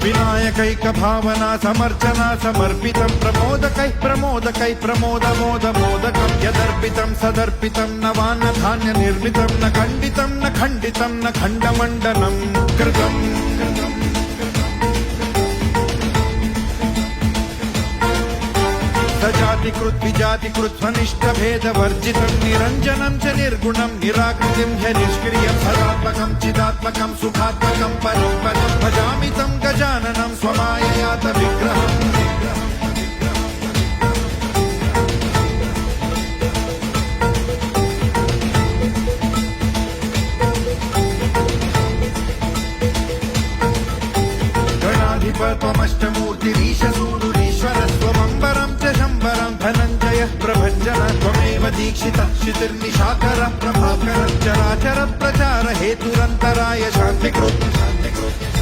विनायकैक भावना समर्चना समर्पितं प्रमोदकै प्रमोदकै प्रमोदमोदमोदकं यदर्पितं सदर्पितं नवान्न धान्य निर्मितं न खण्डितं न खण्डितं न खण्डमण्डनं कृतम् सजातिकृत् विजातिकृत् स्वनिष्ठभेदवर्जितं निरञ्जनं च निर्गुणं निराकृतिं च निष्क्रियं सदात्मकं चिदात्मकं सुखात्मकं परं पदं भजामि तं गजाननं स्वमाययात विग्रहम् गणाधिपत्वमष्टमूर्तिरीशसूरुरीश्वरस्त्वमम्बरं च शम्बरं धनञ्जयः प्रभञ्जन त्वमेव दीक्षितः क्षितिर्निशाकर प्रभाकर चराचर प्रचार हेतुरन्तराय शान्तिकृत्